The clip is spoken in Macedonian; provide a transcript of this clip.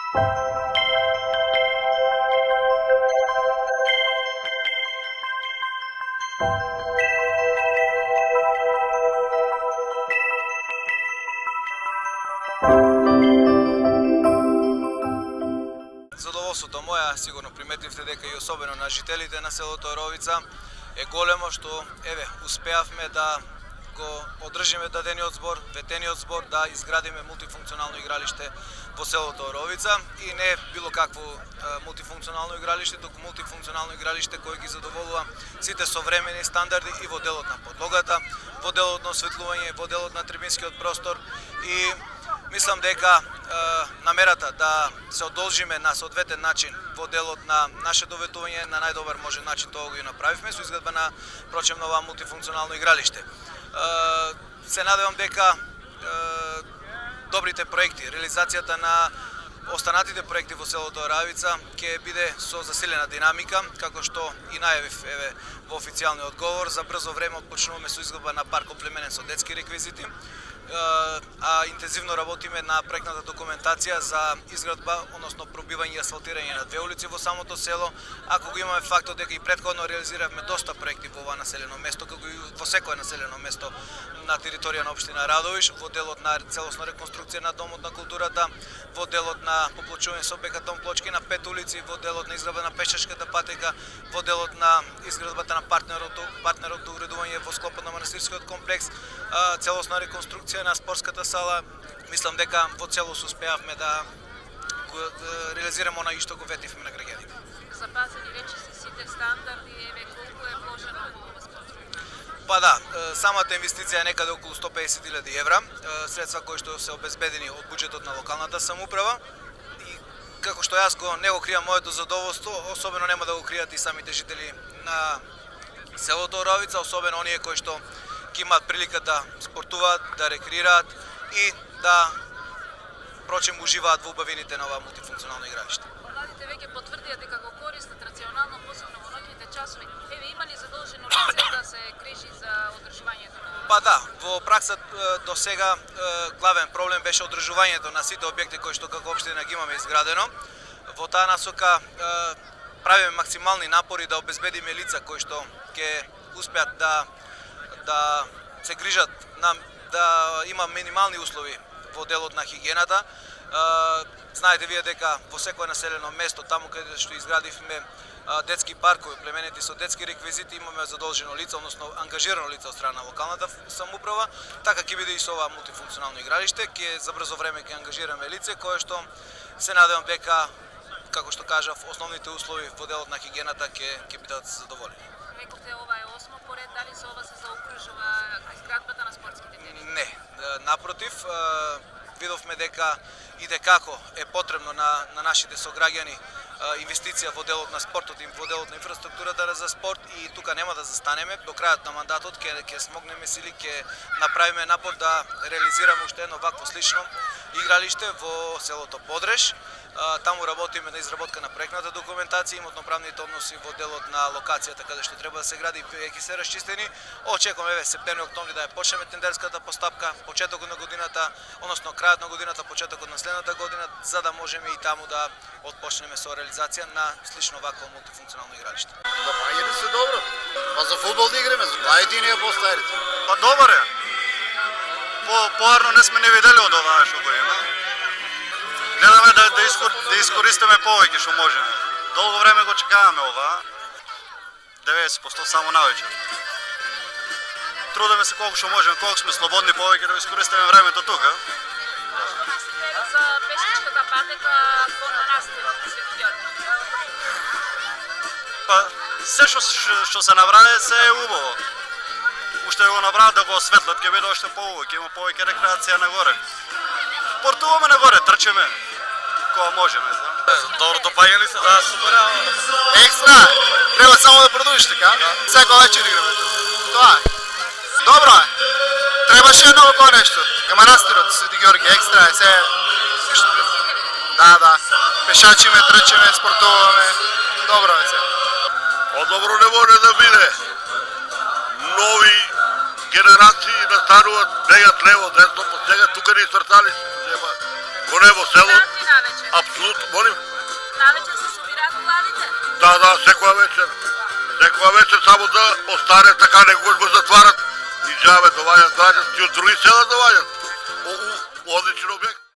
Задоволството моја, сигурно приметивте дека и особено на жителите на селото Оровица е големо што успеавме да го одржиме дадениот збор, ветениот збор да изградиме мултифункционално игралиште во селото Оровица и не било какво мултифункционално игралиште, туку мултифункционално игралиште кој ги задоволува сите современи стандарди и во делот на подлогата, во делот на осветлување, во делот на трибинскиот простор и мислам дека намерата да се одолжиме на соодветен начин во делот на наше доветување на најдобар можен начин тоа го и направивме со изградба на прочем нова мултифункционално игралиште. Се надевам дека добрите проекти, реализацијата на останатите проекти во селото Оровица ќе биде со засилена динамика, како што и најавив во официјалниот одговор. За брзо време отпочнуваме со изградба на парк оплеменен со детски реквизити, а интензивно работиме на проектната документација за изградба, односно пробивање и асфалтирање на две улици во самото село. Ако го имаме фактот дека и претходно реализиравме доста проекти во ова населено место, како и во секое населено место на територија на општина Радовиш, во делот на целосна реконструкција на Домот на културата, во делот на поплочување со бекатон плочки на 5 улици, во делот на изградба на пешачката патека, во делот на изградбата на партнерот до уредување во склопот на манастирскиот комплекс, целосна реконструкција на спортската сала. Мислам дека во целост успеавме да реализираме она и што го ветивме на граѓаните. Запазени веќе се сите стандарди, колку е вложено во ова спортско? Па да, самата инвестиција е некаде околу 150.000 евра, средства кои што се обезбедени од буџетот на локалната самоуправа. И како што јас не го кријам моето задоволство, особено нема да го кријат и самите жители на селото Оровица, особено оние кои што ќе имаат прилика да спортуваат, да рекреираат и да прочем уживаат во убавините на ова мултифункционално игралиште. Владите веќе потврдија дека го користат рационално, посебно во ноќните часови. Има ли задолжено лице да се грижи за одржувањето на? Па да, во пракса до сега главен проблем беше одржувањето на сите објекти кои што како општина ги имаме изградено. Во таа насока правиме максимални напори да обезбедиме лица кои што ќе успеат да се грижат да има минимални услови во делот на хигиената. Знаете вие дека во секое населено место, таму каде што изградивме детски паркови, племенети со детски реквизити, имаме задолжено лице, односно ангажирано лице од страна на локалната самоуправа. Така ќе биде и со ова мултифункционално игралиште, за брзо време ќе ангажираме лице кое што се надевам дека, како што кажав, основните услови во делот на хигиената ќе бидат задоволени. Рековте ова е 8 поред, дали со ова се заокружува изградбата на спортските терени? Не, напротив, видовме дека и декако е потребно на нашите сограѓани инвестиција во делот на спортот и во делот на инфраструктурата за спорт и тука нема да застанеме. До крајот на мандатот ќе смогнеме сили, ќе направиме напор да реализираме уште едно вакво слично игралиште во селото Подреш. Таму работиме на изработка на проектната документација, имотно-правните односи во делот на локацијата каде што треба да се гради веќе се расчистени. Очекуваме септември-октомври да ја почнеме тендерската постапка, почетокот на годината, односно крајот на годината, почетокот на следната година, за да можеме и таму да отпочнеме со реализација на слично вакво мултифункционално игралиште. За баѓање се добро. Па за фудбал да играме, за најединија постарите. Па добар е. Поарно не сме не видели од ова што го има. Гледаме да искористиме повеќе што можеме. Долго време го чекаваме ова. 90% само навечер. Трудиме се колку што можеме, колку сме слободни повеќе да искористиме времето тука. За пешачката патека кон манастирот Свети Ѓорги. Па се што се направи се е убаво. Уште го направат да го осветлат, ќе биде уште поубаво, ќе има повеќе рекреација нагоре. Спортуваме нагоре, трчеме кога можеме. Добро допаѓали се, да, супер. Екстра, треба само да продолжиш така. Секој вечер играме. Тоа е. Добро е. Требаше едно такова нешто. Ка манастирот Свети Ѓорги, екстра е се. Да. Пешачиме, трчеме, спортуваме. Добро е се. По-добро не може да биде. Нови генерации настануваат, бегат лево, десно, по сега тука ни свртали. Го небо село. навечер? Апсолутно, молим. Навечер се собираат главите? Да, секоја вечер. Секоја вечер само да остане така, не го затварат. И джабе доваѓат граѓани, и од други села доваѓат. Одличен објект.